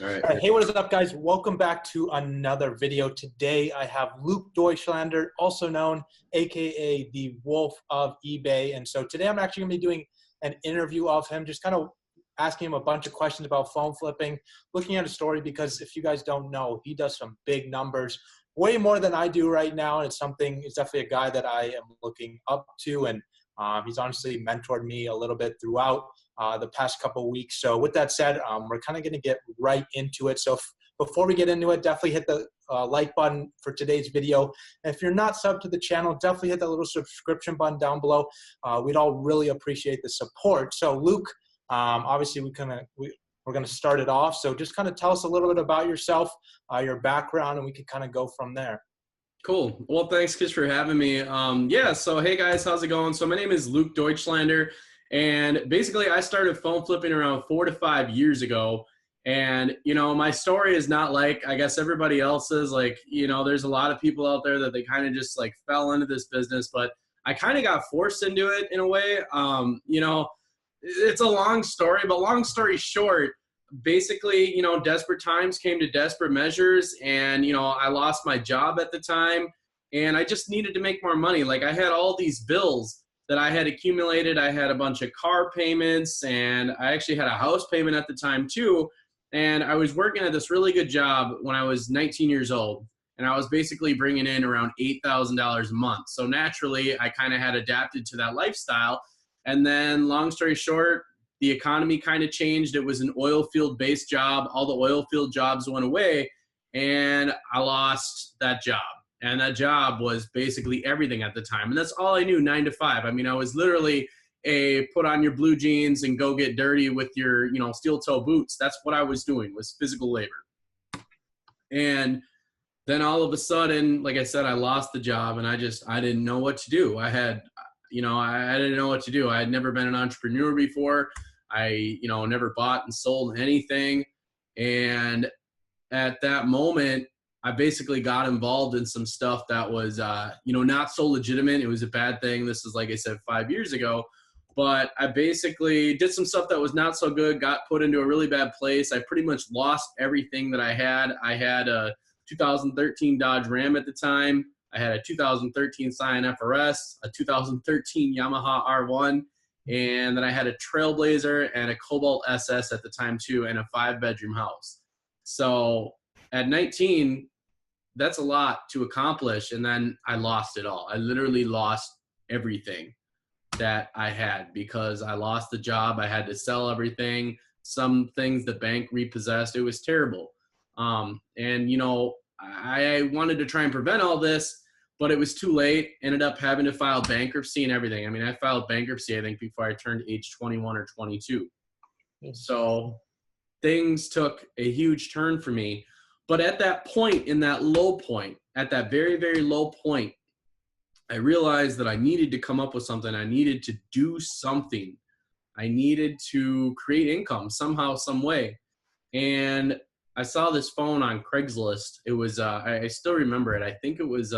All right. All right. Hey, what is up, guys? Welcome back to another video. Today, I have Luke Deutschlander, also known, aka the Wolf of eBay. And so today, I'm actually going to be doing an interview of him, just kind of asking him a bunch of questions about phone flipping, looking at his story, because if you guys don't know, he does some big numbers, way more than I do right now. And it's definitely a guy that I am looking up to. And he's honestly mentored me a little bit throughout the past couple of weeks. So with that said, we're kind of going to get right into it. So before we get into it, definitely hit the like button for today's video. And if you're not subbed to the channel, definitely hit that little subscription button down below. We'd all really appreciate the support. So Luke, obviously we're going to start it off. So just kind of tell us a little bit about yourself, your background, and we can kind of go from there. Cool. Well, thanks, Kish, for having me. Yeah, so hey, guys, how's it going? So my name is Luke Deutschlander, and basically I started phone flipping around 4 to 5 years ago. And, you know, my story is not like, I guess, everybody else's. Like, you know, there's a lot of people out there that they kind of just, like, fell into this business. But I kind of got forced into it in a way. You know, it's a long story, but long story short, basically, you know, desperate times came to desperate measures, and, you know, I lost my job at the time, and I just needed to make more money. Like, I had all these bills that I had accumulated. I had a bunch of car payments, and I actually had a house payment at the time too, and I was working at this really good job when I was 19 years old, and I was basically bringing in around $8,000 a month. So naturally, I kind of had adapted to that lifestyle, and then long story short, the economy kind of changed. It was an oil field based job. All the oil field jobs went away, and I lost that job. And that job was basically everything at the time. And that's all I knew, 9 to 5. I mean, I was literally a put on your blue jeans and go get dirty with your, you know, steel toe boots. That's what I was doing, was physical labor. And then all of a sudden, like I said, I lost the job, and I didn't know what to do. I didn't know what to do. I had never been an entrepreneur before. I, you know, never bought and sold anything. And at that moment, I basically got involved in some stuff that was, you know, not so legitimate. It was a bad thing. This is, like I said, 5 years ago. But I basically did some stuff that was not so good, got put into a really bad place. I pretty much lost everything that I had. I had a 2013 Dodge Ram at the time. I had a 2013 Scion FRS, a 2013 Yamaha R1, and then I had a Trailblazer and a Cobalt SS at the time too, and a 5-bedroom house. So at 19, that's a lot to accomplish, and then I lost it all. I literally lost everything that I had because I lost the job. I had to sell everything. Some things the bank repossessed. It was terrible. And, you know, I wanted to try and prevent all this, but it was too late. Ended up having to file bankruptcy and everything. I mean, I filed bankruptcy, I think, before I turned age 21 or 22. So things took a huge turn for me. But at that point, in that low point, at that very, very low point, I realized that I needed to come up with something. I needed to do something. I needed to create income somehow, some way. And I saw this phone on Craigslist. It was, I still remember it. I think it was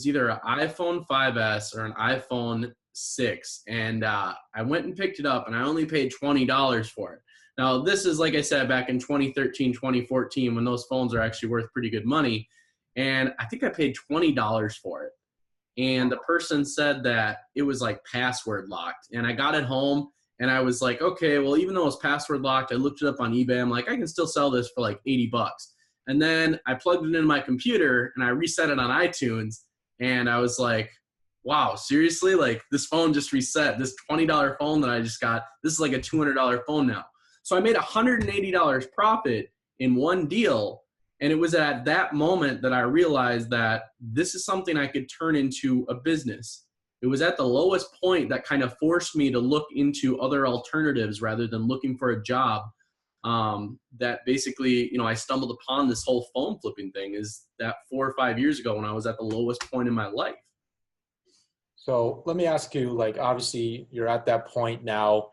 either an iPhone 5S or an iPhone 6. And I went and picked it up, and I only paid $20 for it. Now, this is, like I said, back in 2013, 2014, when those phones are actually worth pretty good money. And I think I paid $20 for it. And the person said that it was like password locked. And I got it home, and I was like, okay, well, even though it's password locked, I looked it up on eBay. I'm like, I can still sell this for like 80 bucks. And then I plugged it into my computer, and I reset it on iTunes. And I was like, wow, seriously? Like, this phone just reset. This $20 phone that I just got, this is like a $200 phone now. So I made $180 profit in one deal. And it was at that moment that I realized that this is something I could turn into a business. It was at the lowest point that kind of forced me to look into other alternatives rather than looking for a job. That basically, you know, I stumbled upon this whole phone flipping thing is that 4 or 5 years ago when I was at the lowest point in my life. So let me ask you, like, obviously you're at that point now.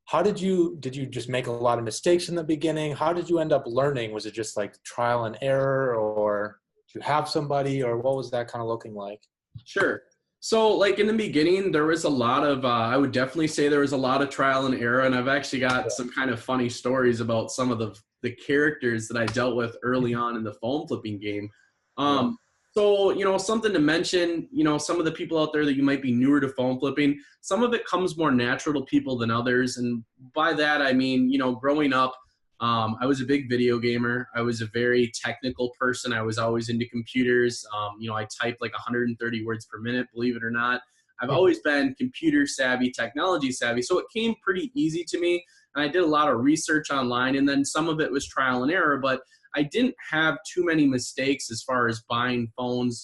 How did you just make a lot of mistakes in the beginning? How did you end up learning? Was it just like trial and error, or did you have somebody, or what was that kind of looking like? Sure. So like in the beginning, there was a lot of, I would definitely say there was a lot of trial and error. And I've actually got some kind of funny stories about some of the characters that I dealt with early on in the phone flipping game. Yeah. So, something to mention, some of the people out there that you might be newer to phone flipping, some of it comes more natural to people than others. And by that, I mean, growing up, I was a big video gamer. I was a very technical person. I was always into computers. I typed like 130 words per minute, believe it or not. I've always been computer savvy, technology savvy. So it came pretty easy to me. And I did a lot of research online, and then some of it was trial and error, but I didn't have too many mistakes as far as buying phones,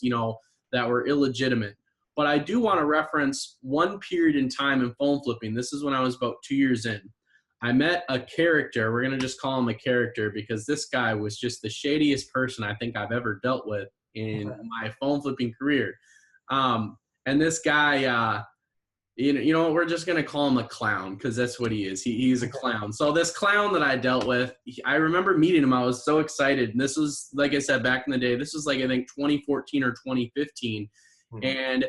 that were illegitimate. But I do want to reference one period in time in phone flipping. This is when I was about 2 years in. I met a character. We're going to just call him a character because this guy was just the shadiest person I think I've ever dealt with in my phone flipping career. And this guy, we're just going to call him a clown because that's what he is. He's a clown. So this clown that I dealt with, I remember meeting him. I was so excited. And this was, like I said, back in the day, this was like, I think 2014 or 2015. And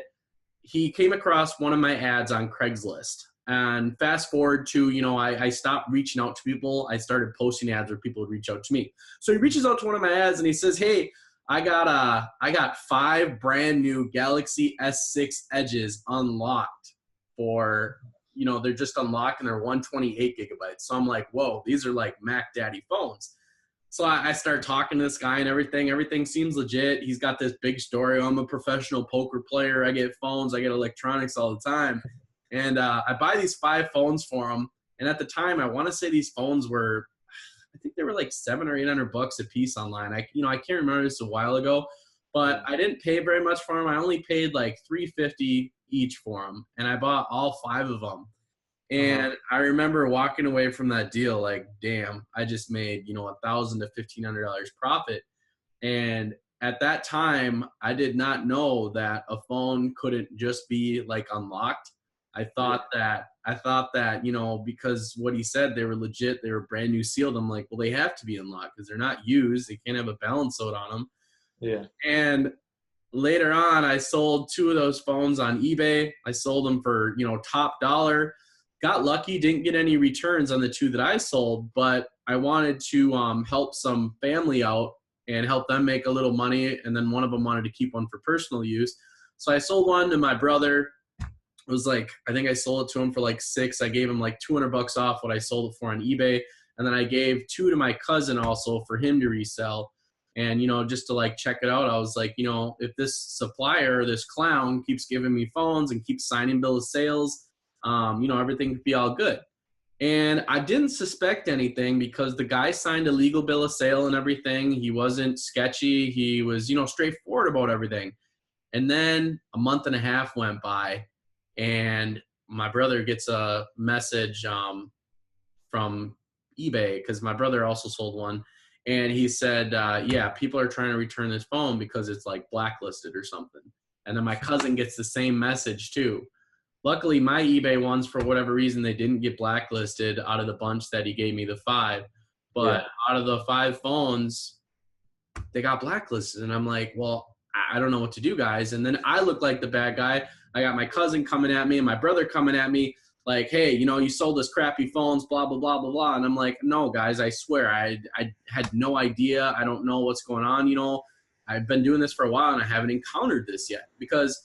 he came across one of my ads on Craigslist. And fast forward to, I stopped reaching out to people. I started posting ads where people would reach out to me. So he reaches out to one of my ads and he says, hey, I got 5 brand new Galaxy S6 Edges unlocked for, they're just unlocked and they're 128 gigabytes. So I'm like, whoa, these are like Mac Daddy phones. So I start talking to this guy and everything seems legit. He's got this big story. I'm a professional poker player. I get phones. I get electronics all the time. And I buy these 5 phones for him. And at the time, I want to say these phones were, I think they were like $700 or $800 a piece online. I can't remember, this a while ago, but I didn't pay very much for them. I only paid like $350 each for them. And I bought all 5 of them. And I remember walking away from that deal like, damn, I just made, $1,000 to $1,500 profit. And at that time, I did not know that a phone couldn't just be like unlocked. I thought that, because what he said, they were legit, they were brand new sealed. I'm like, well, they have to be unlocked because they're not used. They can't have a balance load on them. Yeah. And later on, I sold 2 of those phones on eBay. I sold them for, top dollar. Got lucky, didn't get any returns on the 2 that I sold, but I wanted to help some family out and help them make a little money. And then one of them wanted to keep one for personal use. So I sold one to my brother. It was like, I think I sold it to him for like 6. I gave him like $200 off what I sold it for on eBay. And then I gave 2 to my cousin also for him to resell. And, just to like check it out, I was like, if this supplier, this clown keeps giving me phones and keeps signing bill of sales, everything could be all good. And I didn't suspect anything because the guy signed a legal bill of sale and everything. He wasn't sketchy. He was, straightforward about everything. And then a month and a half went by. And my brother gets a message from eBay because my brother also sold one. And he said, yeah, people are trying to return this phone because it's like blacklisted or something. And then my cousin gets the same message too. Luckily, my eBay ones, for whatever reason, they didn't get blacklisted out of the bunch that he gave me, the 5. But out of the 5 phones, they got blacklisted. And I'm like, well, I don't know what to do, guys. And then I look like the bad guy. I got my cousin coming at me and my brother coming at me like, hey, you sold us crappy phones, blah, blah, blah, blah, blah. And I'm like, no, guys, I swear, I had no idea. I don't know what's going on. I've been doing this for a while and I haven't encountered this yet. Because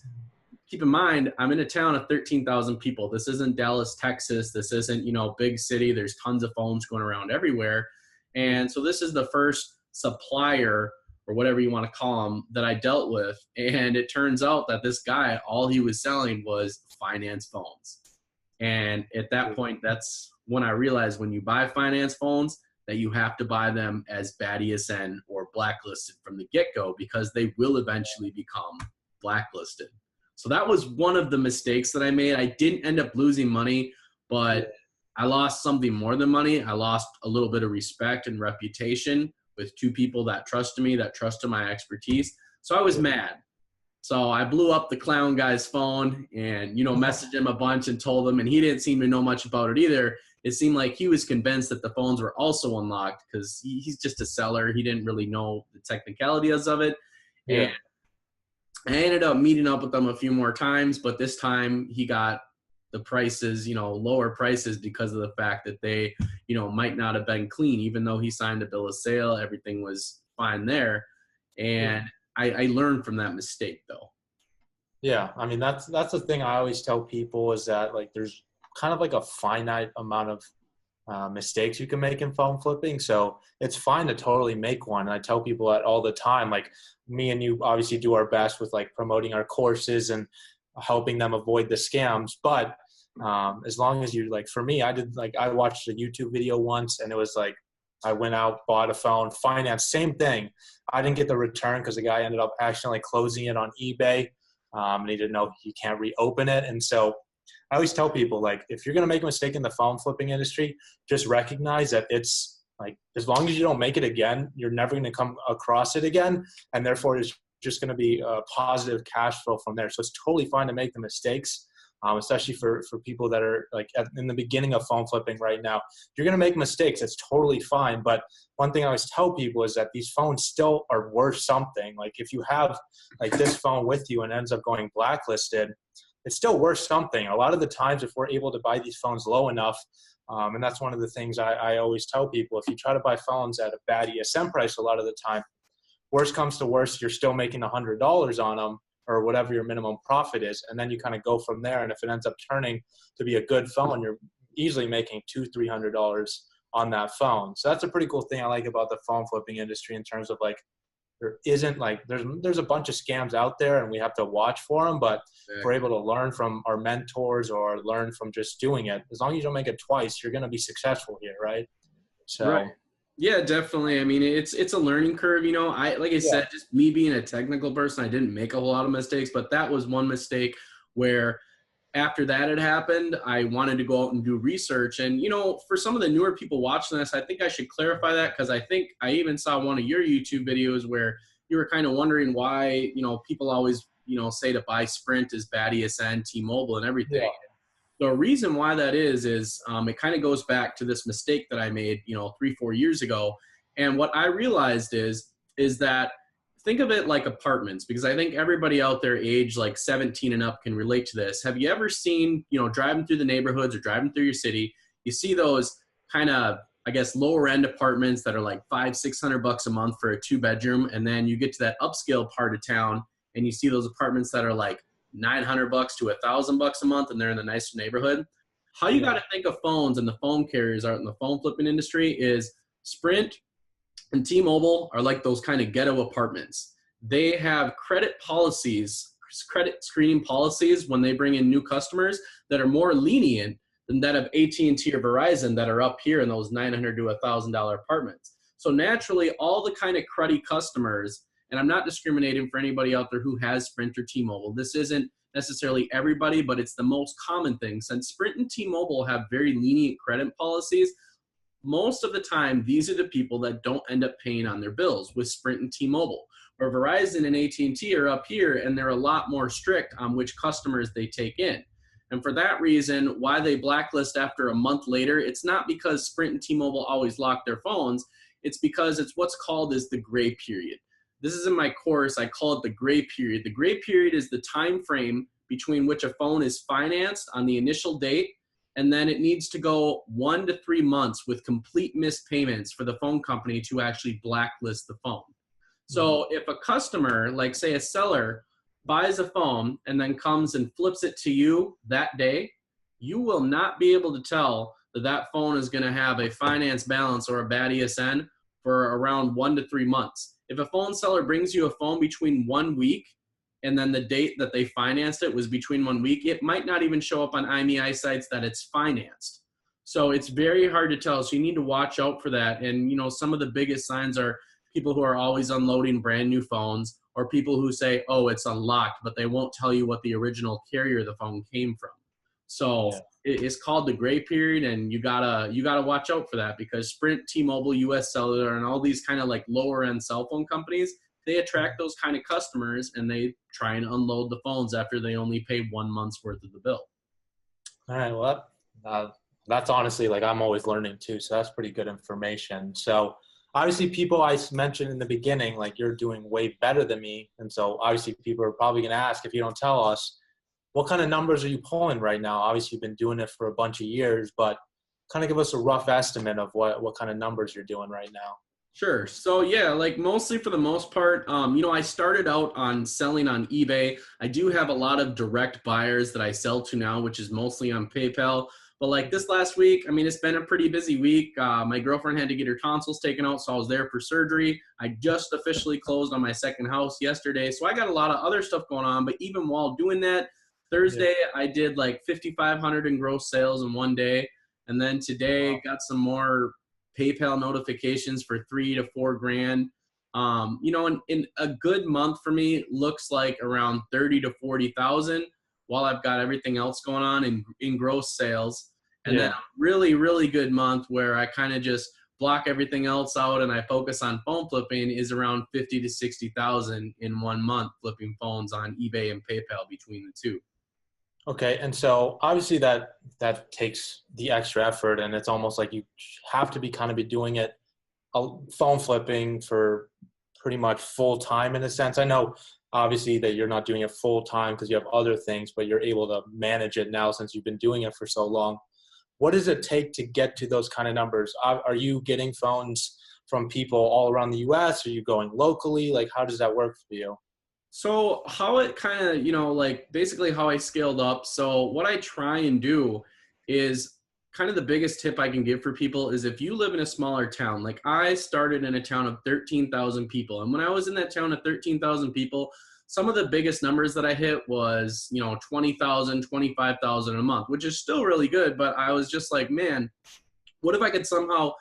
keep in mind, I'm in a town of 13,000 people. This isn't Dallas, Texas. This isn't, big city. There's tons of phones going around everywhere. And so this is the first supplier or whatever you want to call them that I dealt with. And it turns out that this guy, all he was selling was finance phones. And at that point, that's when I realized when you buy finance phones that you have to buy them as bad ESN or blacklisted from the get-go because they will eventually become blacklisted. So that was one of the mistakes that I made. I didn't end up losing money, but I lost something more than money. I lost a little bit of respect and reputation with 2 people that trusted me, that trusted my expertise. So I was mad. So I blew up the clown guy's phone and, messaged him a bunch and told him, and he didn't seem to know much about it either. It seemed like he was convinced that the phones were also unlocked because he's just a seller. He didn't really know the technicalities of it. Yeah. And I ended up meeting up with him a few more times, but this time he got the prices, lower prices because of the fact that they, might not have been clean, even though he signed a bill of sale, everything was fine there. And I learned from that mistake though. Yeah, I mean that's the thing I always tell people is that like there's kind of like a finite amount of mistakes you can make in phone flipping. So it's fine to totally make one. And I tell people that all the time. Like me and you obviously do our best with like promoting our courses and helping them avoid the scams. But as long as you like, for me, I watched a YouTube video once and it was like I went out, bought a phone, financed, same thing. I didn't get the return because the guy ended up accidentally closing it on eBay. And he didn't know he can't reopen it. And so I always tell people, like, if you're going to make a mistake in the phone flipping industry, just recognize that it's like, as long as you don't make it again, you're never going to come across it again. And therefore, it's just going to be a positive cash flow from there. So it's totally fine to make the mistakes, especially for people that are like in the beginning of phone flipping right now. You're going to make mistakes. It's totally fine. But one thing I always tell people is that these phones still are worth something. Like if you have like this phone with you and ends up going blacklisted, it's still worth something. A lot of the times, if we're able to buy these phones low enough, and that's one of the things I always tell people, if you try to buy phones at a bad ESM price a lot of the time, worst comes to worst, you're still making $100 on them or whatever your minimum profit is. And then you kind of go from there. And if it ends up turning to be a good phone, you're easily making $200-300 on that phone. So that's a pretty cool thing I like about the phone flipping industry in terms of like, there isn't like there's a bunch of scams out there and we have to watch for them, but if we're able to learn from our mentors or learn from just doing it, as long as you don't make it twice, you're going to be successful here, right? So right. Yeah, definitely. I mean, it's a learning curve, like I said, just me being a technical person, I didn't make a whole lot of mistakes, but that was one mistake where after that had happened, I wanted to go out and do research. And, for some of the newer people watching this, I think I should clarify that because I think I even saw one of your YouTube videos where you were kind of wondering why, people always, say to buy Sprint is bad ESN, T-Mobile and everything. yeah. The reason why that is it kind of goes back to this mistake that I made, 3-4 years ago. And what I realized is that think of it like apartments, because I think everybody out there age like 17 and up can relate to this. Have you ever seen, driving through the neighborhoods or driving through your city, you see those kind of, I guess, lower end apartments that are like $500-600 a month for a 2-bedroom. And then you get to that upscale part of town and you see those apartments that are like $900 to $1,000 a month and they're in the nicer neighborhood. How you got to think of phones and the phone carriers are in the phone flipping industry is Sprint and T-Mobile are like those kind of ghetto apartments. They have credit screening policies when they bring in new customers that are more lenient than that of AT&T or Verizon that are up here in those $900 to $1,000 apartments. So naturally, all the kind of cruddy customers, and I'm not discriminating for anybody out there who has Sprint or T-Mobile. This isn't necessarily everybody, but it's the most common thing. Since Sprint and T-Mobile have very lenient credit policies, most of the time, these are the people that don't end up paying on their bills with Sprint and T-Mobile. Where Verizon and AT&T are up here, and they're a lot more strict on which customers they take in. And for that reason, why they blacklist after a month later, it's not because Sprint and T-Mobile always lock their phones. It's because it's what's called as the gray period. This is in my course. I call it the gray period. The gray period is the time frame between which a phone is financed on the initial date, and then it needs to go 1 to 3 months with complete missed payments for the phone company to actually blacklist the phone. So if a customer, like say a seller, buys a phone and then comes and flips it to you that day, you will not be able to tell that that phone is going to have a finance balance or a bad ESN for around 1 to 3 months. If a phone seller brings you a phone between 1 week and then the date that they financed it was between 1 week, it might not even show up on IMEI sites that it's financed. So it's very hard to tell. So you need to watch out for that. And, some of the biggest signs are people who are always unloading brand new phones, or people who say, oh, it's unlocked, but they won't tell you what the original carrier the phone came from. So it's called the gray period, and you gotta watch out for that, because Sprint, T-Mobile, US Cellular, and all these kind of like lower end cell phone companies, they attract those kind of customers and they try and unload the phones after they only pay 1 month's worth of the bill. All right. Well, that's honestly, like, I'm always learning too. So that's pretty good information. So obviously people I mentioned in the beginning, like you're doing way better than me. And so obviously people are probably going to ask if you don't tell us, what kind of numbers are you pulling right now? Obviously you've been doing it for a bunch of years, but kind of give us a rough estimate of what kind of numbers you're doing right now. Sure. So yeah, like mostly for the most part, I started out on selling on eBay. I do have a lot of direct buyers that I sell to now, which is mostly on PayPal. But like this last week, I mean, it's been a pretty busy week. My girlfriend had to get her tonsils taken out, so I was there for surgery. I just officially closed on my second house yesterday, so I got a lot of other stuff going on. But even while doing that, Thursday I did like 5,500 in gross sales in one day, and then today got some more PayPal notifications for 3 to 4 grand. In a good month for me looks like around 30 to 40,000 while I've got everything else going on in gross sales. And then a really, really good month where I kind of just block everything else out and I focus on phone flipping is around 50 to 60,000 in 1 month flipping phones on eBay and PayPal between the two. Okay, and so obviously that takes the extra effort, and it's almost like you have to be kind of be doing it phone flipping for pretty much full time in a sense. I know obviously that you're not doing it full time because you have other things, but you're able to manage it now since you've been doing it for so long. What does it take to get to those kind of numbers? Are you getting phones from people all around the U.S.? Are you going locally? Like, how does that work for you? So how it kind of, like basically how I scaled up. So what I try and do is kind of the biggest tip I can give for people is if you live in a smaller town, like I started in a town of 13,000 people. And when I was in that town of 13,000 people, some of the biggest numbers that I hit was, 20,000, 25,000 a month, which is still really good. But I was just like, man, what if I could somehow,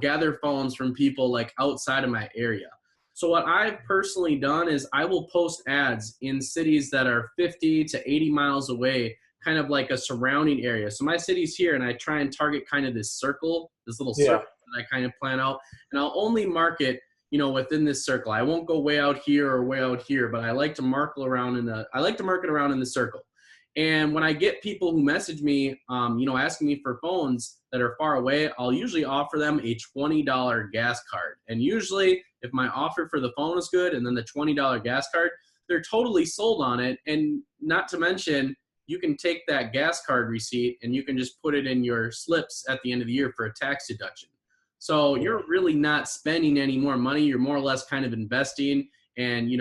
gather phones from people like outside of my area? So what I've personally done is I will post ads in cities that are 50 to 80 miles away, kind of like a surrounding area. So my city's here and I try and target kind of this circle, this little Yeah. circle that I kind of plan out. And I'll only market, within this circle. I won't go way out here or way out here, but I like to market around in the circle. And when I get people who message me, asking me for phones that are far away, I'll usually offer them a $20 gas card. And usually if my offer for the phone is good and then the $20 gas card, they're totally sold on it. And not to mention, you can take that gas card receipt and you can just put it in your slips at the end of the year for a tax deduction. So you're really not spending any more money. You're more or less kind of investing and,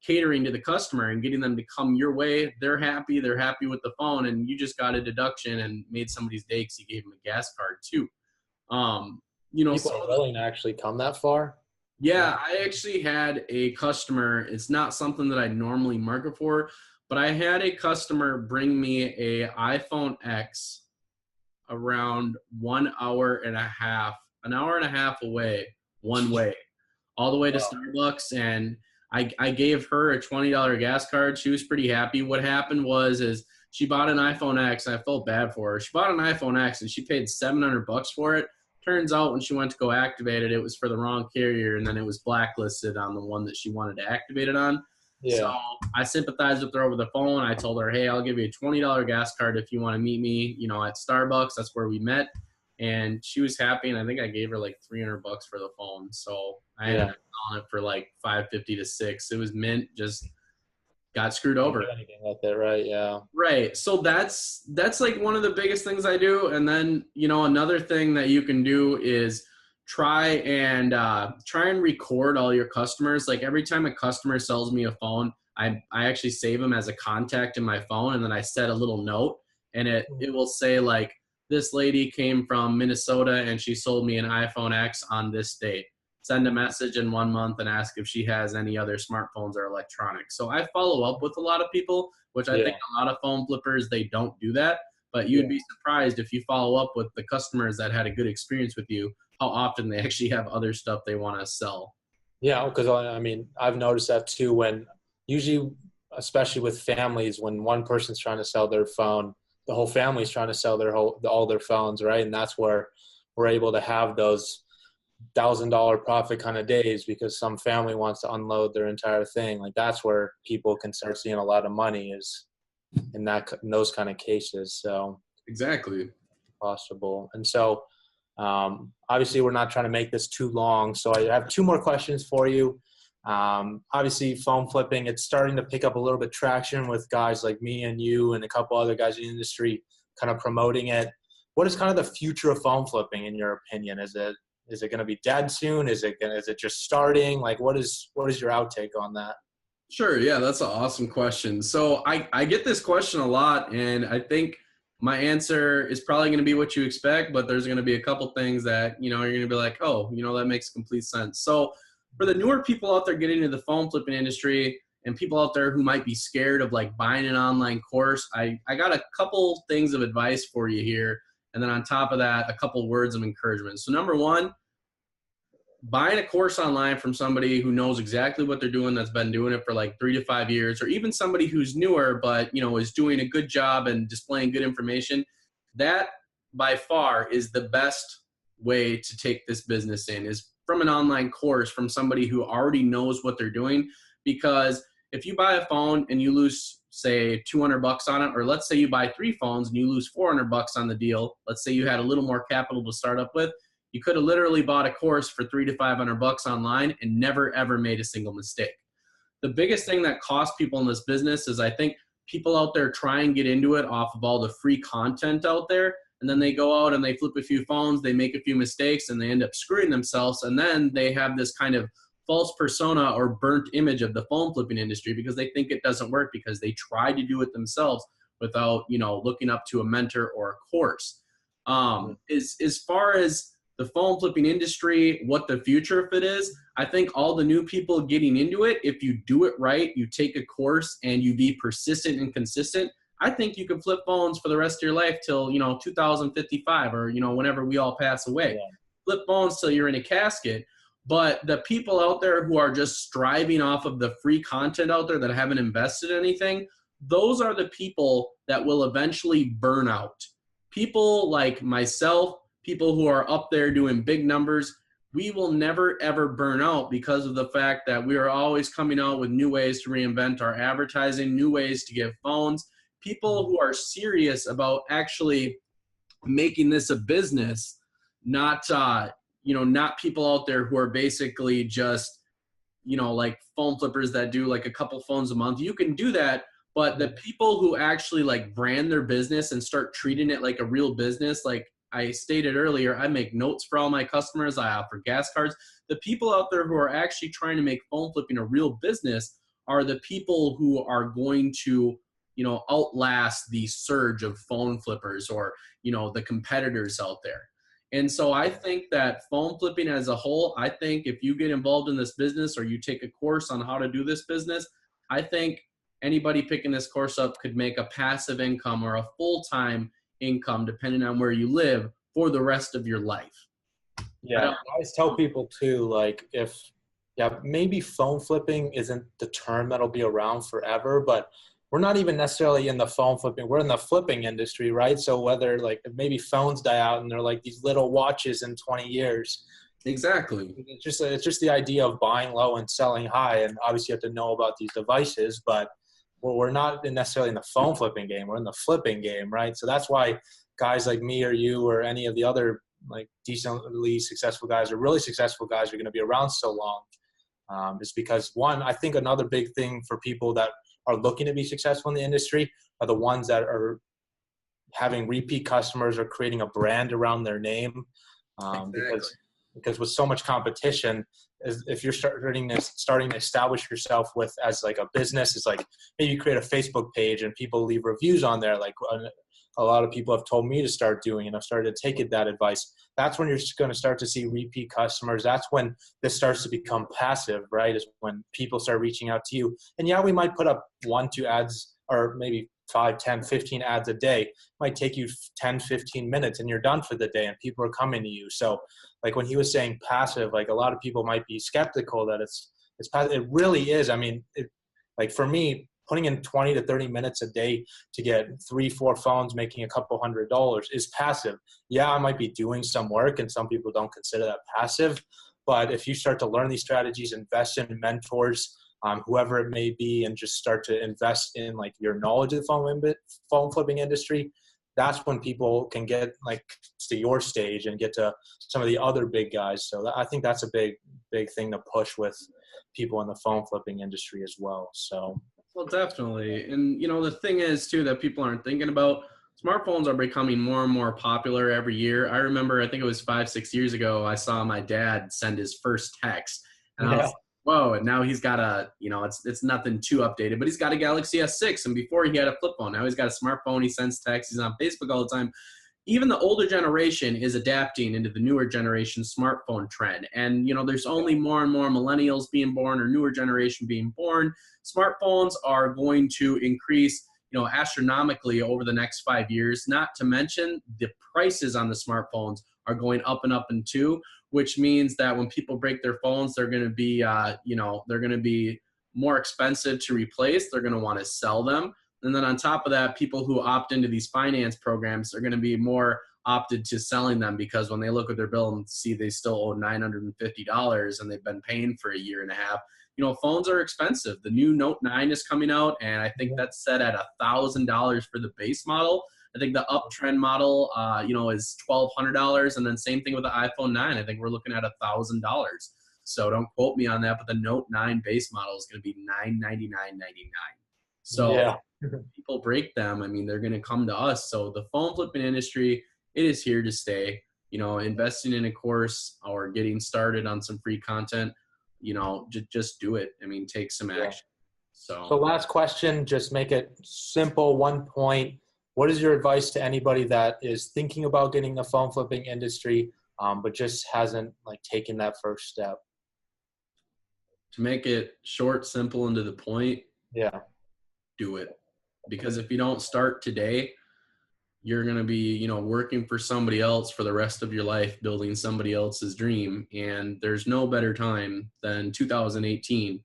catering to the customer and getting them to come your way. They're happy with the phone, and you just got a deduction and made somebody's day because you gave them a gas card too. People are willing to actually come that far? Yeah, I actually had a customer. It's not something that I normally market for, but I had a customer bring me a iPhone X around 1 hour and a half away, one way, all the way to Starbucks. And I gave her a $20 gas card. She was pretty happy. What happened is she bought an iPhone X. I felt bad for her. She bought an iPhone X and she paid $700 for it. Turns out when she went to go activate it, it was for the wrong carrier, and then it was blacklisted on the one that she wanted to activate it on. Yeah. So I sympathized with her over the phone. I told her, hey, I'll give you a $20 gas card if you want to meet me, at Starbucks. That's where we met. And she was happy, and I think I gave her like $300 for the phone. So I ended up selling it for like $550 to $600. It was mint, just got screwed over. Anything like that, right? Yeah. Right. So that's like one of the biggest things I do. And then, another thing that you can do is try and record all your customers. Like every time a customer sells me a phone, I actually save them as a contact in my phone, and then I set a little note, and it will say like, this lady came from Minnesota and she sold me an iPhone X on this date. Send a message in 1 month and ask if she has any other smartphones or electronics. So I follow up with a lot of people, which I think a lot of phone flippers, they don't do that. But you'd be surprised if you follow up with the customers that had a good experience with you, how often they actually have other stuff they want to sell. Yeah, because I mean, I've noticed that too when usually, especially with families, when one person's trying to sell their phone, the whole family's trying to sell all their phones, right? And that's where we're able to have those $1,000 profit kind of days because some family wants to unload their entire thing. Like that's where people can start seeing a lot of money is in those kind of cases. So exactly possible. And so Obviously, we're not trying to make this too long, so I have two more questions for you. Obviously, phone flipping, it's starting to pick up a little bit traction with guys like me and you and a couple other guys in the industry kind of promoting it. What is kind of the future of phone flipping in your opinion? Is it going to be dead soon? Is it just starting? Like, what is your outtake on that? Sure. Yeah, that's an awesome question. So I get this question a lot, and I think my answer is probably going to be what you expect, but there's going to be a couple things that, you're going to be like, oh, that makes complete sense. So for the newer people out there getting into the phone flipping industry and people out there who might be scared of like buying an online course, I got a couple things of advice for you here. And then on top of that, a couple words of encouragement. So number one, buying a course online from somebody who knows exactly what they're doing, that's been doing it for like 3 to 5 years, or even somebody who's newer, but is doing a good job and displaying good information, that by far is the best way to take this business in, is from an online course from somebody who already knows what they're doing. Because if you buy a phone and you lose, say, $200 on it, or let's say you buy 3 phones and you lose $400 on the deal, let's say you had a little more capital to start up with, you could have literally bought a course for $300 to $500 online and never ever made a single mistake. The biggest thing that costs people in this business is, I think people out there try and get into it off of all the free content out there, and then they go out and they flip a few phones, they make a few mistakes, and they end up screwing themselves, and then they have this kind of false persona or burnt image of the phone flipping industry because they think it doesn't work because they tried to do it themselves without looking up to a mentor or a course. As far as the phone flipping industry, what the future of it is, I think all the new people getting into it, if you do it right, you take a course and you be persistent and consistent, I think you can flip phones for the rest of your life till 2055 or whenever we all pass away. Yeah. Flip phones till you're in a casket. But the people out there who are just striving off of the free content out there that haven't invested in anything, those are the people that will eventually burn out. People like myself, people who are up there doing big numbers, we will never ever burn out because of the fact that we are always coming out with new ways to reinvent our advertising, new ways to get phones. People who are serious about actually making this a business, not not people out there who are basically just like phone flippers that do like a couple phones a month. You can do that, but the people who actually like brand their business and start treating it like a real business, like I stated earlier, I make notes for all my customers. I offer gas cards. The people out there who are actually trying to make phone flipping a real business are the people who are going to, outlast the surge of phone flippers or, the competitors out there. And so I think that phone flipping as a whole, I think if you get involved in this business or you take a course on how to do this business, I think anybody picking this course up could make a passive income or a full-time income, depending on where you live, for the rest of your life. Yeah, I always tell people too, like maybe phone flipping isn't the term that'll be around forever, but we're not even necessarily in the phone flipping. We're in the flipping industry, right? So whether like maybe phones die out and they're like these little watches in 20 years. Exactly. It's just the idea of buying low and selling high. And obviously you have to know about these devices, but we're not necessarily in the phone flipping game. We're in the flipping game, right? So that's why guys like me or you or any of the other like decently successful guys or really successful guys are going to be around so long. Is because one, I think another big thing for people that are looking to be successful in the industry are the ones that are having repeat customers or creating a brand around their name. Exactly. Because with so much competition, if you're starting to establish yourself with as like a business, it's like maybe you create a Facebook page and people leave reviews on there. Like a lot of people have told me to start doing, and I've started to take that advice. That's when you're going to start to see repeat customers. That's when this starts to become passive, right? Is when people start reaching out to you. And yeah, we might put up 1-2 ads or maybe 5, 10, 15 ads a day. It might take you 10, 15 minutes and you're done for the day and people are coming to you. So like when he was saying passive, like a lot of people might be skeptical that it's passive. It really is. I mean, like for me, putting in 20 to 30 minutes a day to get 3-4 phones making a couple $100 is passive. Yeah, I might be doing some work and some people don't consider that passive. But if you start to learn these strategies, invest in mentors, whoever it may be, and just start to invest in like your knowledge of the phone flipping industry, that's when people can get like to your stage and get to some of the other big guys. So I think that's a big thing to push with people in the phone flipping industry as well. So. Well, definitely. And, the thing is, too, that people aren't thinking about, smartphones are becoming more and more popular every year. I remember, I think it was 5-6 years ago, I saw my dad send his first text. And I was like, whoa, and now he's got it's nothing too updated, but he's got a Galaxy S6. And before he had a flip phone. Now he's got a smartphone. He sends texts. He's on Facebook all the time. Even the older generation is adapting into the newer generation smartphone trend. And, there's only more and more millennials being born or newer generation being born. Smartphones are going to increase, astronomically over the next 5 years, not to mention the prices on the smartphones are going up and too, which means that when people break their phones, they're going to be, they're going to be more expensive to replace. They're going to want to sell them. And then on top of that, people who opt into these finance programs are going to be more opted to selling them, because when they look at their bill and see they still owe $950 and they've been paying for a year and a half, phones are expensive. The new Note 9 is coming out, and I think that's set at $1,000 for the base model. I think the uptrend model, is $1,200, and then same thing with the iPhone 9. I think we're looking at $1,000. So don't quote me on that, but the Note 9 base model is going to be $999.99. So people break them. I mean, they're going to come to us. So the phone flipping industry, it is here to stay. Investing in a course or getting started on some free content, just do it. I mean, take some action. So last question, just make it simple, 1 point. What is your advice to anybody that is thinking about getting the phone flipping industry, but just hasn't taken that first step? To make it short, simple, and to the point, do it. Because if you don't start today, you're going to be, working for somebody else for the rest of your life, building somebody else's dream. And there's no better time than 2018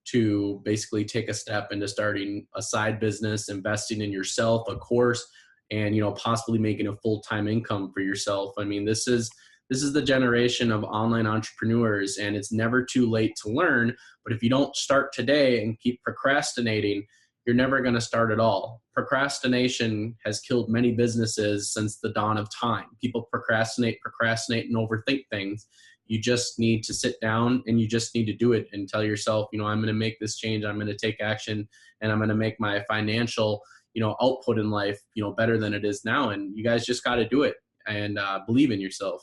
to basically take a step into starting a side business, investing in yourself, a course, and, possibly making a full-time income for yourself. I mean, this is the generation of online entrepreneurs, and it's never too late to learn. But if you don't start today and keep procrastinating, you're never going to start at all. Procrastination has killed many businesses since the dawn of time. People procrastinate, and overthink things. You just need to sit down and you just need to do it and tell yourself, I'm going to make this change. I'm going to take action, and I'm going to make my financial, output in life, better than it is now. And you guys just got to do it and believe in yourself.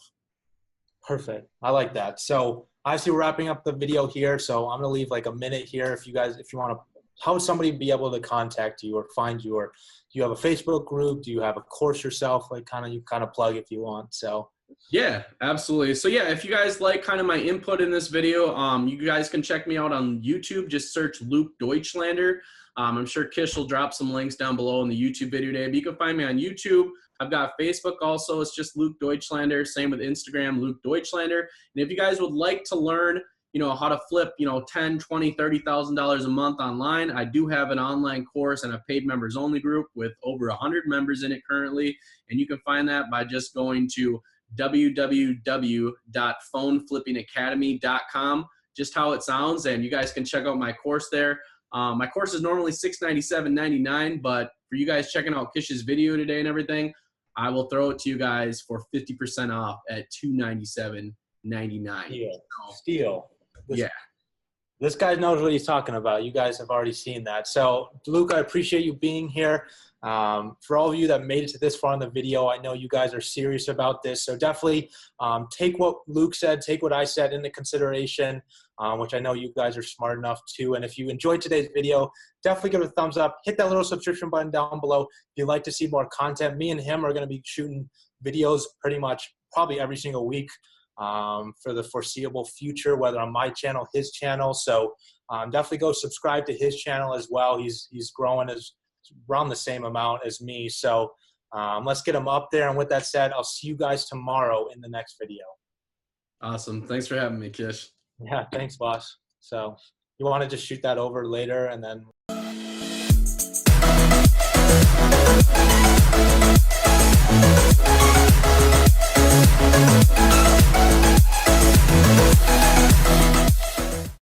Perfect. I like that. So obviously we're wrapping up the video here. So I'm going to leave a minute here. If you want to, how would somebody be able to contact you or find you? Or do you have a Facebook group? Do you have a course yourself? You kind of plug if you want. So yeah, absolutely. So yeah, if you guys like kind of my input in this video, you guys can check me out on YouTube. Just search Luke Deutschlander. I'm sure Kish will drop some links down below in the YouTube video today. But you can find me on YouTube. I've got Facebook also. It's just Luke Deutschlander. Same with Instagram, Luke Deutschlander. And if you guys would like to learn, how to flip, $10, $20, $30,000 a month online, I do have an online course and a paid members only group with over 100 members in it currently. And you can find that by just going to www.phoneflippingacademy.com, just how it sounds. And you guys can check out my course there. My course is normally $697.99, but for you guys checking out Kish's video today and everything, I will throw it to you guys for 50% off at $297.99. Steal. Yeah. This guy knows what he's talking about. You guys have already seen that. So, Luke, I appreciate you being here. For all of you that made it to this far in the video, I know you guys are serious about this. So definitely take what Luke said, take what I said into consideration, which I know you guys are smart enough to. And if you enjoyed today's video, definitely give it a thumbs up. Hit that little subscription button down below. If you'd like to see more content, me and him are going to be shooting videos probably every single week for the foreseeable future, whether on my channel, his channel. So definitely go subscribe to his channel as well. He's growing around the same amount as me. So let's get him up there. And with that said, I'll see you guys tomorrow in the next video. Awesome. Thanks for having me, Kish. Yeah, thanks, boss. So you want to just shoot that over later and then